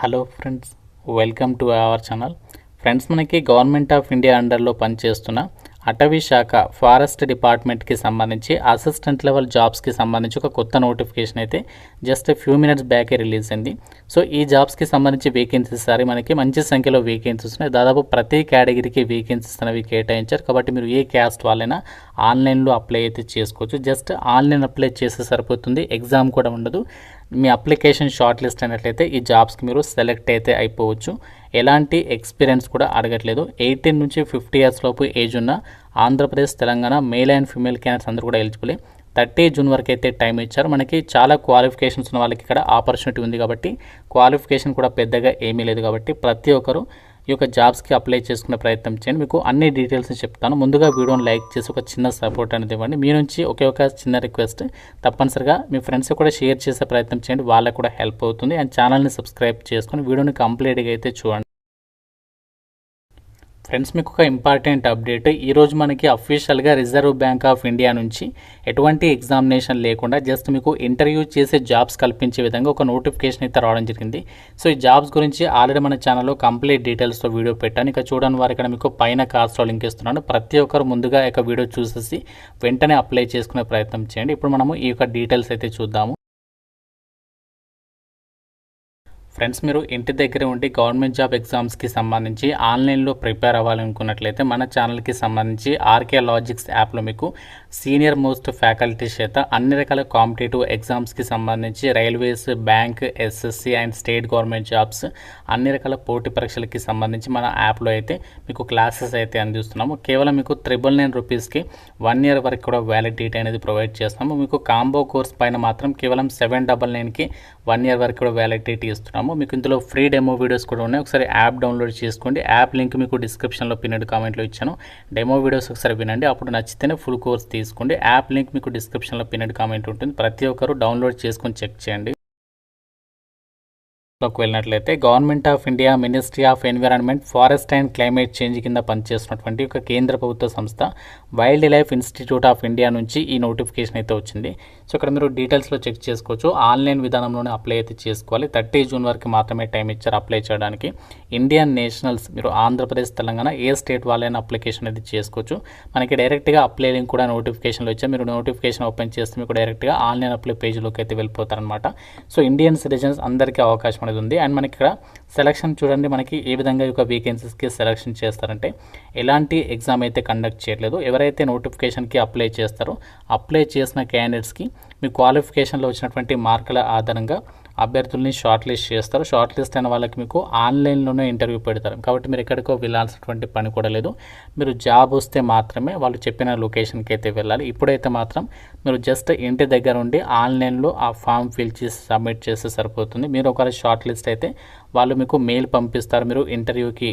Hello friends, welcome to our channel. Friends, మనకి government of India అండర్లో పనిచేస్తున్న అటవీ శాఖ ఫారెస్ట్ డిపార్ట్మెంట్కి సంబంధించి అసిస్టెంట్ లెవెల్ జాబ్స్కి సంబంధించి ఒక కొత్త నోటిఫికేషన్ అయితే జస్ట్ ఫ్యూ మినిట్స్ బ్యాకే రిలీజ్ అయింది. సో ఈ జాబ్స్కి సంబంధించి వేకెన్సీస్ సారి మనకి మంచి సంఖ్యలో వేకెన్సీస్ ఉన్నాయి. దాదాపు ప్రతి కేటగిరీకి వేకెన్సీస్ అనేవి కేటాయించారు. కాబట్టి మీరు ఏ క్యాస్ట్ వాళ్ళైనా ఆన్లైన్లో అప్లై అయితే చేసుకోవచ్చు. జస్ట్ ఆన్లైన్ అప్లై చేస్తే సరిపోతుంది, ఎగ్జామ్ కూడా ఉండదు. మీ అప్లికేషన్ షార్ట్ లిస్ట్ అయినట్లయితే ఈ జాబ్స్కి మీరు సెలెక్ట్ అయితే అయిపోవచ్చు. ఎలాంటి ఎక్స్పీరియన్స్ కూడా అడగట్లేదు. 18 నుంచి 50 ఇయర్స్ లోపు ఏజ్ ఉన్న Andhra Pradesh, Telangana male and female candidates అందరూ కూడా ఎలిజిబుల్. 30 జూన్ వరకు అయితే టైం ఇచ్చారు. మనకి చాలా క్వాలిఫికేషన్స్ ఉన్న వాళ్ళకి ఇక్కడ ఆపర్చునిటీ ఉంది కాబట్టి క్వాలిఫికేషన్ కూడా పెద్దగా ఏమీ లేదు. కాబట్టి ప్రతి ఒక్కరు ఈ యొక్క జాబ్స్కి అప్లై చేసుకునే ప్రయత్నం చేయండి. మీకు అన్ని డీటెయిల్స్ చెప్తాను. ముందుగా వీడియోని లైక్ చేసి ఒక చిన్న సపోర్ట్ అనేది ఇవ్వండి. మీ నుంచి ఒక చిన్న రిక్వెస్ట్, తప్పనిసరిగా మీ ఫ్రెండ్స్ కూడా షేర్ చేసే ప్రయత్నం చేయండి, వాళ్ళకు కూడా హెల్ప్ అవుతుంది. అండ్ ఛానల్ని సబ్స్క్రైబ్ చేసుకొని వీడియోని కంప్లీట్గా అయితే చూడండి. ఫ్రెండ్స్, మీకు ఒక ఇంపార్టెంట్ అప్డేట్. ఈరోజు మనకి అఫీషియల్గా రిజర్వ్ బ్యాంక్ ఆఫ్ ఇండియా నుంచి ఎటువంటి ఎగ్జామినేషన్ లేకుండా జస్ట్ మీకు ఇంటర్వ్యూ చేసే జాబ్స్ కల్పించే విధంగా ఒక నోటిఫికేషన్ అయితే రావడం జరిగింది. సో ఈ జాబ్స్ గురించి ఆల్రెడీ మన ఛానల్లో కంప్లీట్ డీటెయిల్స్తో వీడియో పెట్టాను. ఇక చూడని వారు ఇక్కడ మీకు పైన కార్డ్స్లో లింక్ ఇస్తున్నాను. ప్రతి ఒక్కరు ముందుగా ఒక వీడియో చూసేసి వెంటనే అప్లై చేసుకునే ప్రయత్నం చేయండి. ఇప్పుడు మనము ఈ యొక్క డీటెయిల్స్ అయితే చూద్దాము. ఫ్రెండ్స్, మీరు ఇంటి దగ్గర ఉండి గవర్నమెంట్ జాబ్ ఎగ్జామ్స్కి సంబంధించి ఆన్లైన్లో ప్రిపేర్ అవ్వాలనుకున్నట్లయితే మన ఛానల్కి సంబంధించి ఆర్కే లాజిక్స్ యాప్లో మీకు సీనియర్ మోస్ట్ ఫ్యాకల్టీస్ చేత అన్ని రకాల కాంపిటేటివ్ ఎగ్జామ్స్కి సంబంధించి railways, bank, SSC and state government jobs అన్ని రకాల పోటీ పరీక్షలకి సంబంధించి మన యాప్లో అయితే మీకు క్లాసెస్ అయితే అందిస్తున్నాము. కేవలం మీకు 999 రూపీస్కి 1 ఇయర్ వరకు కూడా వ్యాలిడిటీ అనేది ప్రొవైడ్ చేస్తాము. మీకు కాంబో కోర్స్ పైన మాత్రం కేవలం 799కి 1 ఇయర్ వరకు కూడా వ్యాలిడిటీ ఇస్తున్నాము. మీకు ఇందులో ఫ్రీ డెమో వీడియోస్ కూడా ఉన్నాయి. ఒకసారి యాప్ డౌన్లోడ్ చేసుకోండి. యాప్ లింక్ మీకు డిస్క్రిప్షన్లో పిన్నెడ్ కామెంట్లో ఇచ్చాను. డెమో వీడియోస్ ఒకసారి వినండి, అప్పుడు నచ్చితేనే ఫుల్ కోర్స్ తీసుకోండి. యాప్ లింక్ మీకు డిస్క్రిప్షన్లో పిన్నెడ్ కామెంట్ ఉంటుంది. ప్రతి ఒక్కరు డౌన్లోడ్ చేసుకొని చెక్ చేయండి. వెళ్ళినట్లయితే government of India ministry of environment, forest and climate change కింద పనిచేస్తున్నటువంటి ఒక కేంద్ర ప్రభుత్వ సంస్థ wild life institute of India నుంచి ఈ నోటిఫికేషన్ అయితే వచ్చింది. సో ఇక్కడ మీరు డీటెయిల్స్లో చెక్ చేసుకోవచ్చు. ఆన్లైన్ విధానంలోనే అప్లై అయితే చేసుకోవాలి. 30 జూన్ వరకు మాత్రమే టైం ఇచ్చారు అప్లై చేయడానికి. ఇండియన్ నేషనల్స్, మీరు ఆంధ్రప్రదేశ్, తెలంగాణ ఏ స్టేట్ వాళ్ళైనా అప్లికేషన్ అయితే చేసుకోవచ్చు. మనకి డైరెక్ట్గా అప్లై లింక్ కూడా నోటిఫికేషన్లో ఇచ్చారు. మీరు నోటిఫికేషన్ ఓపెన్ చేస్తే మీకు డైరెక్ట్గా ఆన్లైన్ అప్లై పేజ్లోకి అయితే వెళ్ళిపోతారనమాట. సో ఇండియన్ సిటిజన్స్ అందరికీ అవకాశం అనేది ఉంది. అండ్ మనకి ఇక్కడ సెలక్షన్ చూడండి, మనకి ఏ విధంగా ఒక వేకెన్సీస్కి సెలక్షన్ చేస్తారంటే ఎలాంటి ఎగ్జామ్ అయితే కండక్ట్ చేయట్లేదు. ఎవరైతే నోటిఫికేషన్కి అప్లై చేస్తారో అప్లై చేసిన క్యాండిడేట్స్కి మీ క్వాలిఫికేషన్లో వచ్చినటువంటి మార్కుల ఆధారంగా అభ్యర్థుల్ని షార్ట్ లిస్ట్ చేస్తారు. షార్ట్ లిస్ట్ అయిన వాళ్ళకి మీకు ఆన్లైన్లోనే ఇంటర్వ్యూ పెడతారు. కాబట్టి మీరు ఎక్కడికో వెళ్ళాల్సినటువంటి పని కూడా లేదు. మీరు జాబ్ వస్తే మాత్రమే వాళ్ళు చెప్పిన లొకేషన్కి అయితే వెళ్ళాలి. ఇప్పుడైతే మాత్రం మీరు జస్ట్ ఇంటి దగ్గర ఉండి ఆన్లైన్లో ఆ ఫామ్ ఫిల్ చేసి సబ్మిట్ చేస్తే సరిపోతుంది. మీరు ఒకవేళ షార్ట్ లిస్ట్ అయితే వాళ్ళు మీకు మెయిల్ పంపిస్తారు, మీరు ఇంటర్వ్యూకి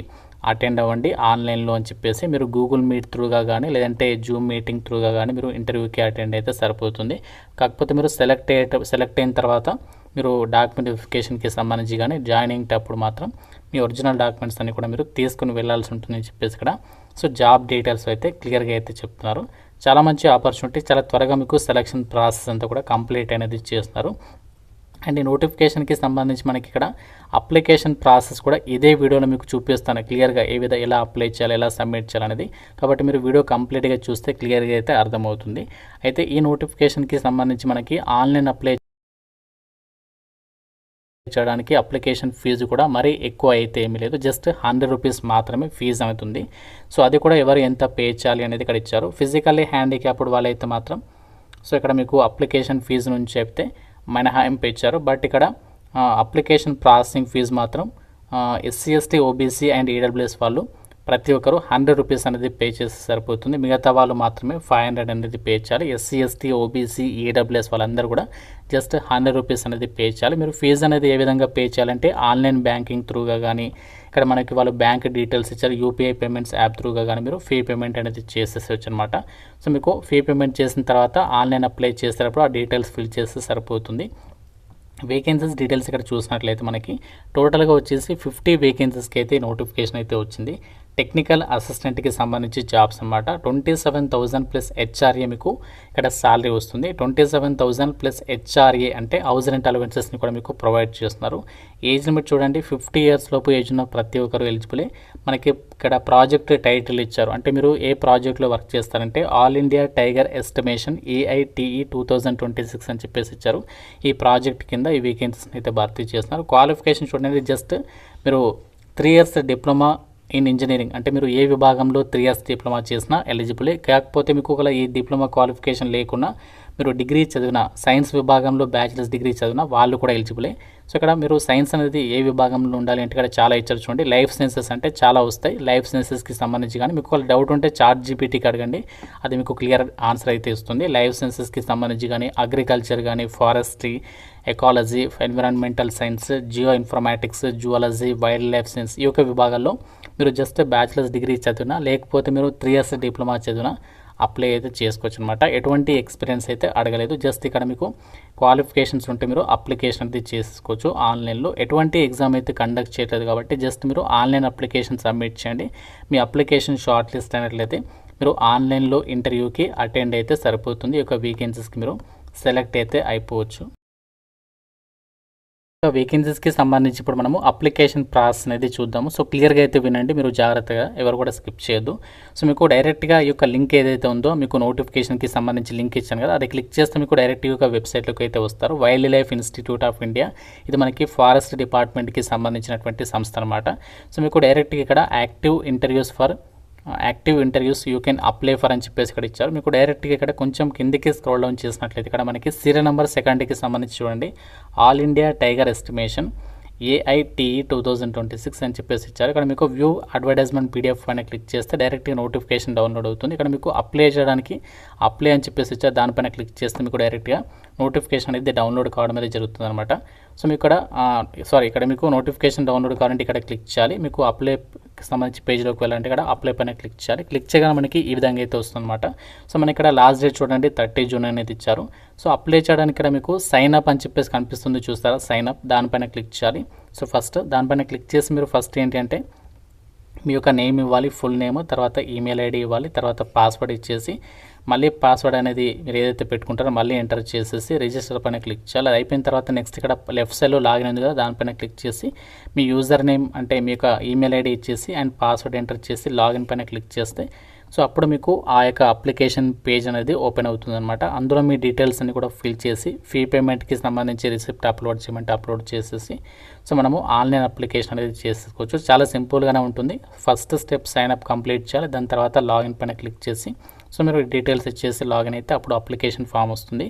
అటెండ్ అవ్వండి ఆన్లైన్లో అని చెప్పేసి. మీరు గూగుల్ మీట్ త్రూగా కానీ లేదంటే జూమ్ మీటింగ్ త్రూగా కానీ మీరు ఇంటర్వ్యూకి అటెండ్ అయితే సరిపోతుంది. కాకపోతే మీరు సెలెక్ట్ అయిన తర్వాత మీరు డాక్యుమెంట్ వెరిఫికేషన్కి సంబంధించి కానీ జాయినింగ్ అప్పుడు మాత్రం మీ ఒరిజినల్ డాక్యుమెంట్స్ అన్ని కూడా మీరు తీసుకుని వెళ్ళాల్సి ఉంటుందని చెప్పేసి ఇక్కడ సో జాబ్ డీటెయిల్స్ అయితే క్లియర్గా అయితే చెప్తున్నారు. చాలా మంచి ఆపర్చునిటీ, చాలా త్వరగా మీకు సెలక్షన్ ప్రాసెస్ అంతా కూడా కంప్లీట్ అనేది చేస్తున్నారు. అండ్ ఈ నోటిఫికేషన్కి సంబంధించి మనకి ఇక్కడ అప్లికేషన్ ప్రాసెస్ కూడా ఇదే వీడియోలో మీకు చూపిస్తాను క్లియర్గా, ఎలా అప్లై చేయాలి, ఎలా సబ్మిట్ చేయాలనేది. కాబట్టి మీరు వీడియో కంప్లీట్గా చూస్తే క్లియర్గా అయితే అర్థమవుతుంది. అయితే ఈ నోటిఫికేషన్కి సంబంధించి మనకి ఆన్లైన్ అప్లై చేయడానికి అప్లికేషన్ ఫీజు కూడా మరీ ఎక్కువ అయితే ఏమీ లేదు. జస్ట్ 100 రూపీస్ మాత్రమే ఫీజు అవుతుంది. సో అది కూడా ఎవరు ఎంత పే చేయాలి అనేది ఇక్కడ ఇచ్చారు. ఫిజికల్లీ హ్యాండిక్యాప్డ్ వాళ్ళైతే మాత్రం సో ఇక్కడ మీకు అప్లికేషన్ ఫీజు నుంచి చెప్తే మినహాయింపు ఇచ్చారు. బట్ ఇక్కడ అప్లికేషన్ ప్రాసెసింగ్ ఫీజు మాత్రం SC, ST, OBC and EWS వాళ్ళు ప్రతి ఒక్కరు 100 రూపీస్ అనేది పే చేస్తే సరిపోతుంది. మిగతా వాళ్ళు మాత్రమే 500 అనేది పే చేయాలి. ఎస్సీ, ఎస్టీ, ఓబీసీ, ఈడబ్ల్యూఎస్ వాళ్ళందరూ కూడా జస్ట్ 100 రూపీస్ అనేది పే చేయాలి. మీరు ఫీజు అనేది ఏ విధంగా పే చేయాలంటే ఆన్లైన్ బ్యాంకింగ్ త్రూగా కానీ ఇక్కడ మనకి వాళ్ళు బ్యాంక్ డీటెయిల్స్ ఇచ్చారు, యూపీఐ పేమెంట్స్ యాప్ త్రూగా కానీ మీరు ఫీ పేమెంట్ అనేది చేసేసచ్చు అనమాట. సో మీకు ఫీ పేమెంట్ చేసిన తర్వాత ఆన్లైన్ అప్లై చేసేటప్పుడు ఆ డీటెయిల్స్ ఫిల్ చేస్తే సరిపోతుంది. వేకెన్సీస్ డీటెయిల్స్ ఇక్కడ చూసినట్లయితే మనకి టోటల్గా వచ్చేసి 50 వేకెన్సీస్కి అయితే నోటిఫికేషన్ అయితే వచ్చింది. టెక్నికల్ అసిస్టెంట్కి సంబంధించి జాబ్స్ అనమాట. 27,000 ప్లస్ హెచ్ఆర్ఏ మీకు ఇక్కడ శాలరీ వస్తుంది. 27,000 ప్లస్ హెచ్ఆర్ఏ అంటే హౌస్ రెంట్ అలవెన్సెస్ని కూడా మీకు ప్రొవైడ్ చేస్తున్నారు. ఏజ్ లిమిట్ చూడండి, 50 ఇయర్స్ లోపు ఏజ్ ఉన్న ప్రతి ఒక్కరు ఎలిజిబులే. మనకి ఇక్కడ ప్రాజెక్ట్ టైటిల్ ఇచ్చారు, అంటే మీరు ఏ ప్రాజెక్ట్లో వర్క్ చేస్తారంటే all India tiger estimation AITE 2026 అని చెప్పేసి ఇచ్చారు. ఈ ప్రాజెక్ట్ కింద ఈ వేకెన్సీని అయితే భర్తీ చేస్తున్నారు. క్వాలిఫికేషన్ చూడండి, జస్ట్ మీరు 3 ఇయర్స్ డిప్లొమా ఇన్ ఇంజనీరింగ్, అంటే మీరు ఏ విభాగంలో 3 ఇయర్స్ డిప్లొమా చేసినా ఎలిజిబులే. కాకపోతే మీకు ఒకవేళ ఈ డిప్లొమా క్వాలిఫికేషన్ లేకున్నా మీరు డిగ్రీ చదివిన, సైన్స్ విభాగంలో బ్యాచిలర్స్ డిగ్రీ చదివిన వాళ్ళు కూడా ఎలిజిబులే. సో ఇక్కడ మీరు సైన్స్ అనేది ఏ విభాగంలో ఉండాలి అంటే ఇక్కడ చాలా ఇచ్చారు చూడండి. లైఫ్ సైన్సెస్ అంటే చాలా వస్తాయి. లైఫ్ సైన్సెస్కి సంబంధించి కానీ మీకు ఒకవేళ డౌట్ ఉంటే ChatGPTకి అడగండి, అది మీకు క్లియర్ ఆన్సర్ అయితే ఇస్తుంది. లైఫ్ సైన్సెస్కి సంబంధించి కానీ అగ్రికల్చర్ కానీ forestry, ecology, environmental science, Jio informatics, zoology, wild life science ఈ యొక్క విభాగాల్లో మీరు జస్ట్ బ్యాచిలర్స్ డిగ్రీ చదివినా లేకపోతే మీరు 3 ఇయర్స్ డిప్లొమా చదివినా అప్లై అయితే చేసుకోవచ్చు అనమాట. ఎటువంటి ఎక్స్పీరియన్స్ అయితే అడగలేదు. జస్ట్ ఇక్కడ మీకు క్వాలిఫికేషన్స్ ఉంటే మీరు అప్లికేషన్ అయితే చేసుకోవచ్చు ఆన్లైన్లో. ఎటువంటి ఎగ్జామ్ అయితే కండక్ట్ చేయలేదు కాబట్టి జస్ట్ మీరు ఆన్లైన్ అప్లికేషన్ సబ్మిట్ చేయండి. మీ అప్లికేషన్ షార్ట్ లిస్ట్ అయినట్లయితే మీరు ఆన్లైన్లో ఇంటర్వ్యూకి అటెండ్ అయితే సరిపోతుంది. ఈ యొక్క వేకెన్సీస్కి మీరు సెలెక్ట్ అయితే అయిపోవచ్చు. వేకెన్సీస్కి సంబంధించి ఇప్పుడు మనము అప్లికేషన్ ప్రాసెస్ అనేది చూద్దాము. సో క్లియర్గా అయితే వినండి, మీరు జాగ్రత్తగా ఎవరు కూడా స్కిప్ చేయొద్దు. సో మీకు డైరెక్ట్గా ఈ యొక్క లింక్ ఏదైతే ఉందో మీకు నోటిఫికేషన్కి సంబంధించి లింక్ ఇచ్చాను కదా, అది క్లిక్ చేస్తే మీకు డైరెక్ట్గా ఒక వెబ్సైట్లోకి అయితే వస్తారు. Wild life institute of India, ఇది మనకి ఫారెస్ట్ డిపార్ట్మెంట్కి సంబంధించినటువంటి సంస్థ అనమాట. సో మీకు డైరెక్ట్గా ఇక్కడ active interviews you can apply for అని చెప్పేసి ఇక్కడ ఇచ్చారు. మీకు డైరెక్ట్గా ఇక్కడ కొంచెం కిందికి స్క్రోల్ డౌన్ చేసినట్లయితే ఇక్కడ మనకి సీరియల్ నెంబర్ సెకండ్కి సంబంధించి చూడండి, all India tiger estimation AITE 2026 అని చెప్పేసి ఇచ్చారు. ఇక్కడ మీకు వ్యూ అడ్వర్టైజ్మెంట్ PDF పైన క్లిక్ చేస్తే డైరెక్ట్గా నోటిఫికేషన్ డౌన్లోడ్ అవుతుంది. ఇక్కడ మీకు అప్లై చేయడానికి అప్లై అని చెప్పేసి ఇచ్చారు, దానిపైన క్లిక్ చేస్తే మీకు డైరెక్ట్గా నోటిఫికేషన్ అనేది డౌన్లోడ్ కావడం అనేది జరుగుతుంది అనమాట. సో మీకు ఇక్కడ మీకు నోటిఫికేషన్ డౌన్లోడ్ కావాలంటే ఇక్కడ క్లిక్ చేయాలి. మీకు అప్లైకి సంబంధించి పేజ్లోకి వెళ్ళాలంటే ఇక్కడ అప్లై పైన క్లిక్ చేయాలి. క్లిక్ చేయగానే మనకి ఈ విధంగా అయితే వస్తుంది అనమాట. సో మనకి ఇక్కడ లాస్ట్ డేట్ చూడండి 30 జూన్ అనేది ఇచ్చారు. సో అప్లై చేయడానికి ఇక్కడ మీకు సైన్ అప్ అని చెప్పేసి కనిపిస్తుంది చూస్తారా, సైన్ అప్, దానిపైన క్లిక్ చేయాలి. సో ఫస్ట్ దానిపైన క్లిక్ చేసి మీరు ఫస్ట్ ఏంటి అంటే మీ యొక్క నేమ్ ఇవ్వాలి, ఫుల్ నేమ్, తర్వాత ఈమెయిల్ ID ఇవ్వాలి, తర్వాత పాస్వర్డ్ ఇచ్చేసి మళ్ళీ పాస్వర్డ్ అనేది మీరు ఏదైతే పెట్టుకుంటారో మళ్ళీ ఎంటర్ చేసేసి రిజిస్టర్ పైన క్లిక్ చేయాలి. అది అయిపోయిన తర్వాత నెక్స్ట్ ఇక్కడ లెఫ్ట్ సైడ్లో లాగిన్ ఉంది కదా, దానిపైన క్లిక్ చేసి మీ యూజర్ నేమ్ అంటే మీ యొక్క ఈమెయిల్ ID ఇచ్చేసి అండ్ పాస్వర్డ్ ఎంటర్ చేసి లాగిన్ పైన క్లిక్ చేస్తే సో అప్పుడు మీకు ఆ యొక్క అప్లికేషన్ పేజ్ అనేది ఓపెన్ అవుతుంది అనమాట. అందులో మీ డీటెయిల్స్ అన్ని కూడా ఫిల్ చేసి ఫీ పేమెంట్కి సంబంధించి రిసిప్ట్ అప్లోడ్ చేయమంటే అప్లోడ్ చేసేసి సో మనము ఆన్లైన్ అప్లికేషన్ అనేది చేసుకోవచ్చు. చాలా సింపుల్గానే ఉంటుంది. First step sign up complete చేయాలి, దాని తర్వాత లాగిన్ పైన క్లిక్ చేసి సో మీరు డీటెయిల్స్ ఇచ్చేసి లాగిన్ అయితే అప్పుడు అప్లికేషన్ ఫామ్ వస్తుంది.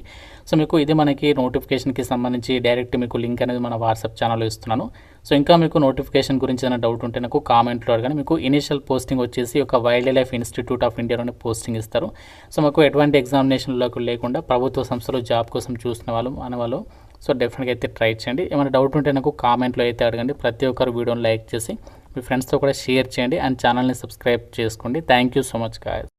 సో మీకు ఇది మనకి నోటిఫికేషన్కి సంబంధించి డైరెక్ట్ మీకు లింక్ అనేది మన వాట్సాప్ ఛానల్లో ఇస్తున్నాను. సో ఇంకా మీకు నోటిఫికేషన్ గురించి ఏదైనా డౌట్ ఉంటే నాకు కామెంట్లో అడగండి. మీకు ఇనిషియల్ పోస్టింగ్ వచ్చేసి ఒక వైల్డ్ లైఫ్ ఇన్స్టిట్యూట్ ఆఫ్ ఇండియాలోనే పోస్టింగ్ ఇస్తారు. సో మాకు ఎటువంటి ఎగ్జామినేషన్లోకి లేకుండా ప్రభుత్వ సంస్థలో జాబ్ కోసం చూసిన వాళ్ళు సో డెఫినెట్గా అయితే ట్రై చేయండి. ఏమైనా డౌట్ ఉంటే నాకు కామెంట్లో అయితే అడగండి. ప్రతి ఒక్కరు వీడియోని లైక్ చేసి మీ ఫ్రెండ్స్తో కూడా షేర్ చేయండి అండ్ ఛానల్ని సబ్స్క్రైబ్ చేసుకోండి. Thank you so much guys.